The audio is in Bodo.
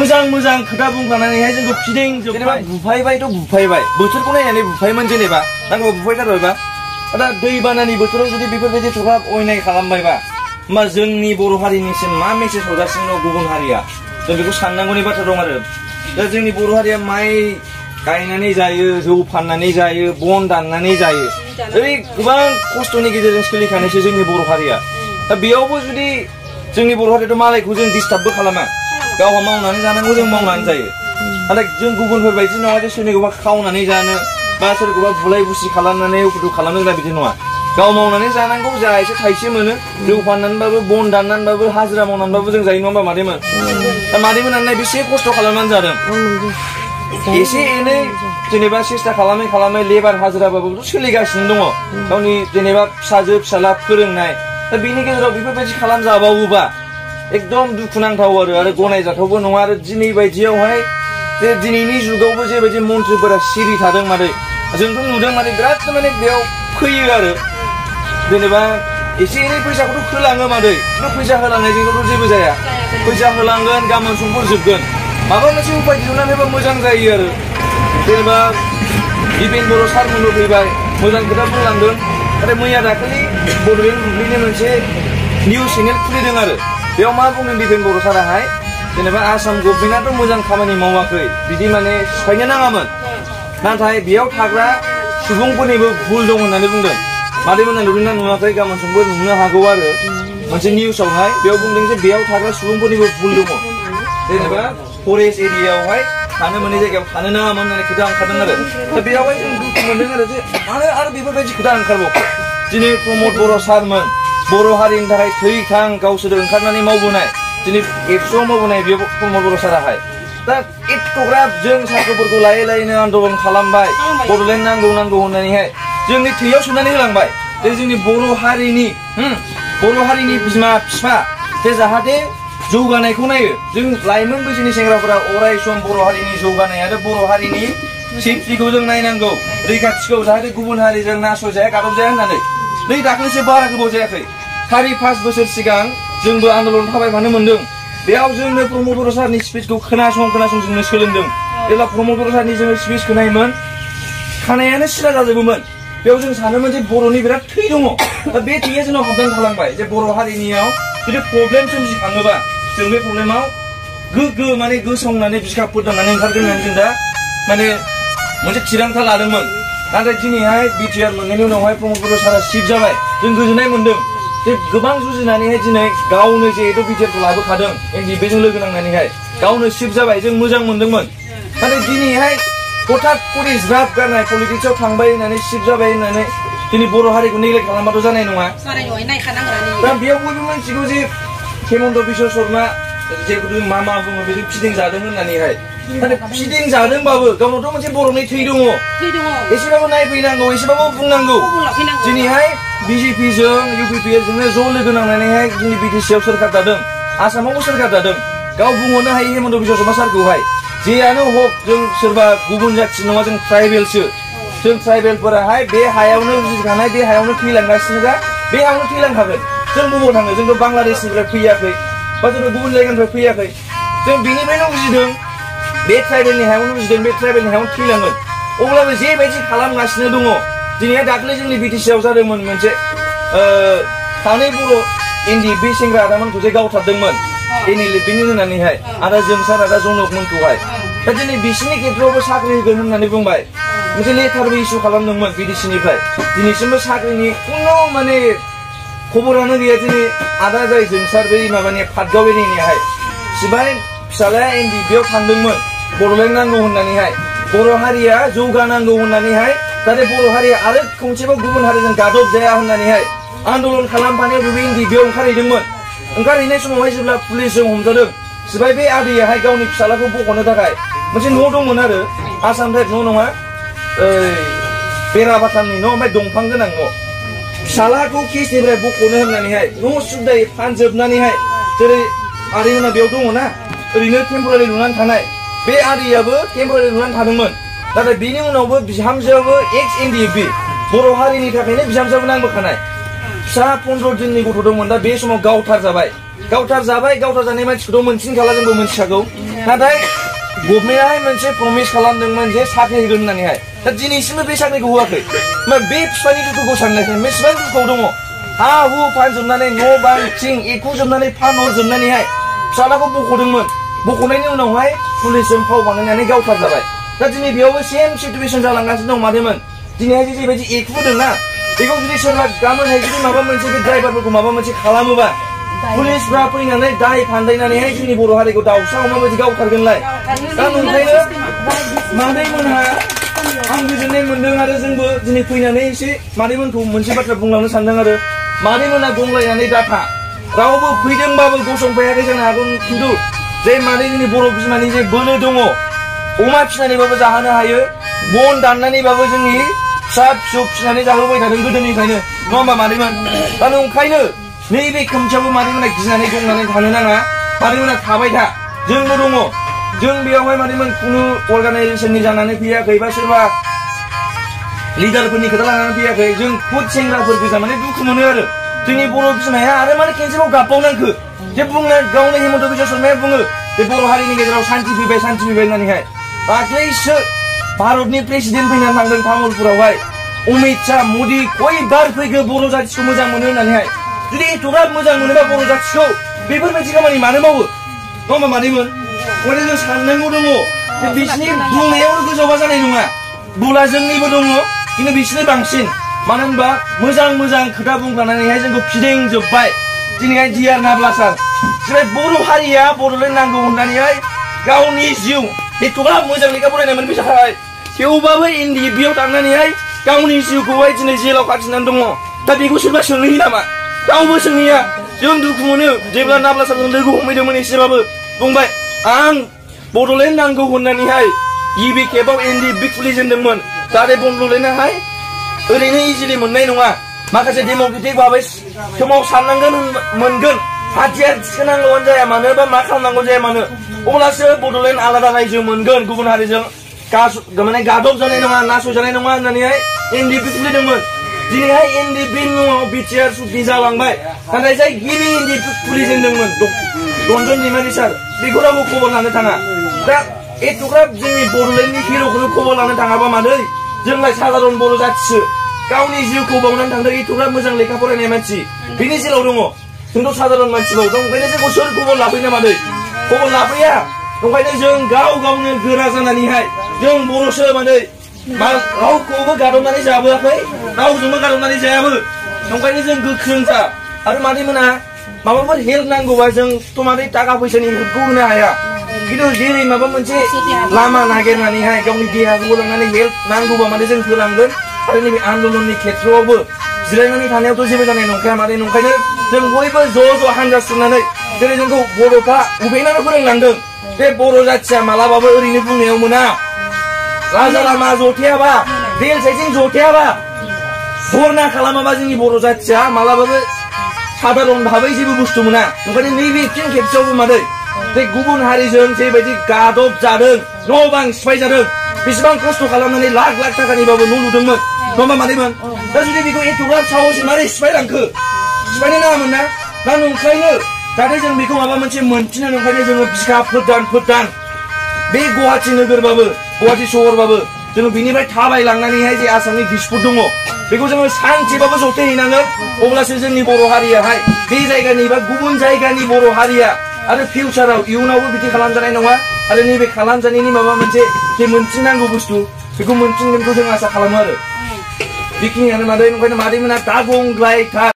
मोजां खोथा बुंखानानैहाय जोंखौ फिदिंजोबबाय बुफायबायथ' बुफायबाय बोथोरखौ नायनानै बुफायमोन जेनेबा नांगौ बुफायथारबायबा दा दैबानानि बोथोराव जुदि बेफोरबायदि थख्राब अयनाय खालामबायबा होमबा जोंनि बर' हारिनिसिम मा मेसेज हरगासिनो दं गुबुन हारिया जों बेखौ साननांगौनि बाथ्रा दं आरो दा जोंनि बर' हारिया माइ गायनानै जायो जौ फाननानै जायो बन दाननानै जायो ओरै गोबां खस्थ'नि गेजेरजों सोलिखानायसो जोंनि बर' हारिया दा बेयावबो जुदि जोंनि बर' हारियाथ' मालायखौ जों डिस्टार्बबो खालामा गावहा मावनानै जानांगौ जों मावनानै जायो नाथाय जों गुबुनफोर बायदि नङा जे सोरनिखौबा खावनानै जानो बा सोरखौबा बुलाय बुसि खालामनानै उखुदु खालामनो बिदि नङा गाव मावनानै जानांगौ जा एसे थाइसे मोनो जौ फाननानैबाबो बन दाननानैबाबो हाजिरा मावनानैबाबो जों जायो नङा होमबा मादैमोन दा मादैमोनालाय बेसे खस्थ' खालामनानै जादों एसे एनै जेनेबा सेस्था खालामै लेबार हाजिराबाबोथ' सोलिगासिनो दङ गावनि जेनेबा फिसाजो फिसाला फोरोंनाय दा बेनि गेजेराव बेफोरबायदि खालामजाबावोबा एकदम दुखुनांथाव आरो गनायजाथावबो नङा आरो दिनै बायदियावहाय जे दिनैनि जुगावबो जेबायदि मन्थ्रिफोरा सिरि थादों मादै जोंथ' नुदों माने बिराद माने बेयाव फैयो आरो जेनेबा एसे एनै फैसाखौथ' होलाङो मादै फैसा होलांनायजोंथ' जेबो जाया फैसा होलांगोन गाबोन समफोर जोबगोन माबा मोनसे उपाय दिहुननानै होबा मोजां जायो आरो जेनेबा दिपेन बर' सारमोनबो फैबाय मोजां खोथा बुंलांदों नाथाय मैया दाखालि बड'लेण्ड बुब्लिनि मोनसे निउस चेनेल खुलिदों आरो बेयाव मा बुंदों दिपेन बर' साराहाय जेनेबा आसाम गभर्नमेन्टआथ' मोजां खामानि मावाखै बिदि माने सिफायनो नाङामोन नाथाय बेयाव थाग्रा सुबुंफोरनिबो भुल दं होननानै बुंदों मादैमोना नुदोंना नुवाखै गाबोन समफोर नुनो हागौ आरो मोनसे निउसावहाय बेयाव बुंदों जे बेयाव थाग्रा सुबुंफोरनिबो भुल दङ जेनेबा फरेस्ट एरियायावहाय थानो मोनै जायगायाव थानो नाङामोन होननानै खोथा ओंखारदों आरो दा बेयावहाय जों दुखु मोनदों आरो जे मानो आरो बेफोरबायदि खोथा ओंखारबावो दिनै प्रमद बर' सारमोन बर' हारिनि थाखाय थैखां गावसोर ओंखारनानै मावबोनाय दिनै एबसुआव मावबोनाय बे प्रमद बर' साराहाय दा एथ'ग्राब जों साख्रिफोरखौ लायैनो आन्दलन खालामबाय बड'लेण्ड नांगौ होननानैहाय जोंनि थैयाव सोनानै होलांबाय जे जोंनि बर' हारिनि बिमा बिफा जे जाहाथे जौगानायखौ नायो जों लाइमोन बैसोनि सेंग्राफोरा अराय सम बर' हारिनि जौगानाय आरो बर' हारिनि सेफटिखौ जों नायनांगौ रैखाथिखौ जाहाथे गुबुन हारिजों नासयजाया गादबजाया होननानै नै दाख्लैसो बारा गोबाव जायाखै 4-5 बोसोर सिगां जोंबो आन्दलन थाबायफानो मोनदों बेयाव जोंनो प्रमद बर' सारनि स्पिचखौ खोनासं जोंनो सोलोंदों जेब्ला प्रमद बर' सारनि जोङो स्पिच खोनायोमोन खानायानो सिला जाजोबोमोन बेयाव जों सानोमोन जे बर'नि बिराद थै दङ दा बे थैया जोंनाव हाबनानै थालांबाय जे बर' हारिनियाव जुदि प्रब्लेम सोमजिखाङोबा जों बे प्रब्लेमाव गोग्गो माने गोसोंनानै बिखा फोदांनानै ओंखारगोन होननानै जों दा माने मोनसे थिरांथा लादोंमोन नाथाय दिनैहाय बिटिआर मोननायनि उनावहाय प्रमद बर' सारा सिफ जाबाय जों गोजोननाय मोनदों जे गोबां जुजिनानैहाय दिनै गावनो जिहेतु बिटिआरखौ लाबोखादों एनडिएफबिजों लोगो नांनानैहाय गावनो सिफ जाबाय जों मोजां मोनदोंमोन नाथाय दिनैहाय हठात करि ज्राब गारनाय पलिटिक्सआव थांबाय होननानै सिफ जाबाय होननानै दिनै बर' हारिखौ नेग्लेक्ट खालामबाथ' जानाय नङा दा बेयाव बयबो मिथिगौ जे हेमन्त बिश्व शर्मा जेखौ जों मा बुङो बेजों फिदिंजादों होननानैहाय नाथाय फिदिंजादोंबाबो गावनावथ' मोनसे बर'नि थै दङ एसेबाबो नायफैनांगौ एसेबाबो बुंनांगौ दिनैहाय बिजेपिजों इउपिपिएलजोंनो ज' लोगो नांनानैहाय जोंनि बिटिसिआव सोरखार दादों आसामावबो सोरखार दादों गाव बुंहरनो हायो हेमन्त बिश्व शर्मा सारखौहाय जेयानो हक जों सोरबा गुबुन जाथि नङा जों ट्राइबेलसो जों ट्राइबेलफोराहाय बे हायावनो उजिखानाय बे हायावनो थैलांगासिनो दा बे हायावनो थैलांखागोन जों बबाव थाङो जोंथ' बांलादेशनिफ्राय फैयाखै बा जों गुबुन जायगानिफ्राय फैयाखै जों बेनिफ्रायनो उजिदों बे ट्राइबेलनि हायावनो उजिदों बे ट्राइबेलनि हायावनो थैलांगोन अब्लाबो जेबायदि खालामगासिनो दङ दिनैहाय दाख्लै जोंनि बिटिसिआव जादोंमोन मोनसे सानै बर' एनडिएफबि सेंग्रा आदामोनखौ जे गावथारदोंमोन बेनि होननानैहाय आदा जोंसार आदा जनकमोनखौहाय दा दिनै बिसिनि खेथ्रआवबो साख्रि होगोन होननानै बुंबाय मोनसे लेटारबो इस्यु खालामदोंमोन बिडिसिनिफ्राय दिनैसिमबो साख्रिनि खुनु माने खबरानो गैया दिनै आदा जाय जोंसार बै माबानि पाटगाव एरियानिहाय सिबाय फिसालाया एनडिएफबिआव थांदोंमोन बड'लेण्ड नांगौ होननानैहाय बर' हारिया जौगानांगौ होननानैहाय जाहाथे बर' हारिया आरो खनसेबाव गुबुन हारिजों गादब जाया होननानैहाय आन्दलन खालामफानायाव बे एनडिएफबिआव ओंखारहैदोंमोन ओंखारहैनाय समावहाय जेब्ला पुलिसजों हमजादों सिबाय बे आदैयाहाय गावनि फिसालाखौ बख'नो थाखाय मोनसे न' दंमोन आरो आसाम टाइप न' नङा बेराबाथामनि न' ओमफ्राय दंफां गोनां न' फिसालाखौ केसनिफ्राय बख'नो होननानैहाय न' सुद्दायै फानजोबनानैहाय जेरै आदैमोना बेयाव दङ ना ओरैनो टेम्परारि लुनानै थानाय बे आदैयाबो टेम्परारि लुनानै थादोंमोन नाथाय बेनि उनावबो बिहामजोआबो एक्स एनडिएफबि बर' हारिनि थाखायनो बिहामजोआबो नांबोखानाय फिसा 15 दिननि गथ' दंमोन दा बे समाव गावथार जाबाय गावथार जानाय मानसिखौथ' मोनथिनखाला जोंबो मोनथिखागौ नाथाय गभर्नमेन्टआहाय मोनसे प्रमिस खालामदोंमोन जे साख्रि होगोन होननानैहाय दा दिनैसिमबो बे साख्रिखौ होआखै बे बिफानि दुखुखौ साननायखाय बेसेबां दुखुआव दङ हा हु फानजोबनानै न' बां थिं एखुजोबनानै फानहरजोबनानैहाय फिसालाखौ बख'दोंमोन बख'नायनि उनावहाय पुलिसजों फाव बानायनानै गावथारजाबाय दा दिनै बेयावबो सेम सिटुएसन जालांगासिनो दं मादैमोन दिनैहाय जेबायदि एखुदोंना बेखौ जुदि सोरबा गाबोनहाय जुदि माबा मोनसे बे ड्राइभारफोरखौ माबा मोनसे खालामोबा पुलिसफ्रा फैनानै दाय फान्दायनानैहाय जोंनि बर' हारिखौ दाउसा अमाबायदि गावथारगोनलाय दा ओंखायनो मादैमोनहा आं गोजोननाय मोन्दों आरो जोंबो दिनै फैनानै एसे मादैमोनखौ मोनसे बाथ्रा बुंलांनो सानदों आरो मादैमोनहा गंग्लायनानै दाथा रावबो फैदोंबाबो गसंफायाखै जानो हागौ खिन्थु जे मादै जोंनि बर' बिमानि जे बोलो दङ अमा फिसिनानैबाबो जाहोनो हायो बन दाननानैबाबो जोंनि फिसा फिसौ फिसिनानै जाहोबाय थादों गोदोनिफ्रायनो नङा होमबा मादैमोन दा ओंखायनो नैबे खोमसियावबो मादैमोना गिनानै गंनानै थानो नाङा मादैमोना थाबाय था जोंबो दङ जों बेयावहाय मादैमोन खुनु अर्गानाइजेसननि जानानै फैयाखै बा सोरबा लिडारफोरनि खोथा लानानै फैयाखै जों खुद सेंग्राफोर गोजा माने दुखु मोनो आरो जोंनि बर' बिमाया आरो माने खेनसेबाव गाबबावनांखो जे बुंनो गावनो हिमन्त बिश्व शर्माया बुङो जे बर' हारिनि गेजेराव शान्ति फैबाय होननानैहाय दाख्लैसो भारतनि प्रेसिडेन्ट फैनानै थांदों तामुलपुरावहाय अमित शाह मदि खयबार फैखो बर' जाथिखौ मोजां मोनो होननानैहाय जुदि एथ'ग्राब मोजां मोनोबा बर' जाथिखौ बेफोरबायदि खामानि मानो मावो नङा होमबा मादैमोन ओंखायनो जों साननांगौ दङ जे बिसिनि बुंनायावनो गोजावबा जानाय नङा बुला जोंनिबो दङ खिन्थु बिसिनि बांसिन मानो होनबा मोजां खोथा बुंखानानैहाय जोंखौ फिदिंजोब्बाय दिनैहाय डिआर नाब्ला सार जेरै बर' हारिया बड'लेण्ड नांगौ होननानैहाय गावनि जिउ एथ'ग्राब मोजां लेखा फरायनायमोन बिसोरहाय थेवबाबो एनडिएफबिआव थांनानैहाय गावनि जिउखौहाय दिनै जेलाव खाथिनानै दङ दा बेखौ सोरबा सोंहैयो नामा रावबो सोंहैया जों दुखु मोनो जेब्ला नाब्ला सारजों लोगो हमहैदोंमोन एसेबाबो बुंबाय आं बड'लेण्ड नांगौ होननानैहाय गिबि खेबाव एनडिएफबि खुलिजेनदोंमोन जाहाथे बड'लेण्डआहाय ओरैनो इजिलि मोननाय नङा माखासे डेम'क्रेटिक भाबै समाव साननांगोन मोनगोन हाथियार थिखोनांगौआनो जाया मानो बा मा खालामनांगौ जाया मानो अब्लासो बड'लेण्ड आलादा रायजो मोनगोन गुबुन हारिजों माने गादब जानाय नङा नासयजानाय नङा होननानैहाय एनडिएफबि खुलिदोंमोन दिनैहाय एनडिएफबि मुङाव बिटिआर सुक्ति जालांबाय नाथाय जाय गिबि एनडिएफबि खुलिजेनदोंमोन रन्जन दैमारि सार बेखौ रावबो खबर लानो थाङा दा एथ'ग्राब जोंनि बड'लेण्डनि हिर'खौनो खबर लानो थाङाबा मादै जोंलाय साधारन बर' जाथिसो गावनि जिउखौ बावनानै थांदों एथ'ग्राब मोजां लेखा फरायनाय मानसि बिनि जेराव दङ जोंथ' साधारन मानसिबाव दं ओंखायनो जोंखौ सोर खबर लाफैनो मादै खबर लाफैया ओंखायनो जों गावनो गोरा जानानैहाय जों बर'सो मादै रावखौबो गादबनानै जाबोआखै रावजोंबो गादबनानै जायाबो ओंखायनो जों गोख्रों जा आरो मादैमोना माबाफोर हेल्प नांगौबा जोंथ' मादै थाखा फैसानि हेल्पखौ होनो हाया खिन्थु जेरै माबा मोनसे लामा नागिरनानैहाय गावनि देहाखौ लांनानै हेल्प नांगौबा मादै जों होलांगोन आरो नैबे आन्दलननि खेत्रआवबो जिरायनानै थानायावथ' जेबो जानाय नंखाया मादै ओंखायनो जों बयबो ज' हानजा सुरनानै जेरै जोंखौ बर'फ्रा उपेनानो फोरोंलांदों बे बर' जाथिया मालाबाबो ओरैनो बुंनायाव मोना राजा लामा जथायाबा रेल साइथिं जथायाबा धरना खालामाबा जोंनि बर' जाथिया मालाबाबो साधारन भाबै जेबो बुस्थु मोना ओंखायनो नैबे फिन खेबसेयावबो मादै बे गुबुन हारिजों जेबायदि गादब जादों न' बां सिफाय जादों बेसेबां खस्थ' खालामनानै लाख थाखानिबाबो न' लुदोंमोन नङा होमबा मादैमोन दा जुदि बेखौ एथ'ग्राब साहसै मारै सिफायलांखो सिफायनो नाङामोन ना दा ओंखायनो जाहाथे जों बेखौ माबा मोनसे मोनफिनो ओंखायनो जोङो बिखा फोदान बे गुवाहाटि नोगोरबाबो गुवाहाटि सहरबाबो जोङो बिनिफ्राय थाबायलांनानैहाय जे आसामनि दिसपुर दङ बेखौ जोङो सानसेबाबो जथायहैनांगोन अब्लासो जोंनि बर' हारियाहाय बे जायगानि बा गुबुन जायगानि बर' हारिया आरो फिउचाराव इयुनावबो बिदि खालामजानाय नङा आरो नैबे खालामजानायनि माबा मोनसे जे मोनफिननांगौ बुस्थु बेखौ मोनफिनगोनखौ जों आसा खालामो आरो बेखिनियानो मादै ओंखायनो मादैमोना दा गंग्लाय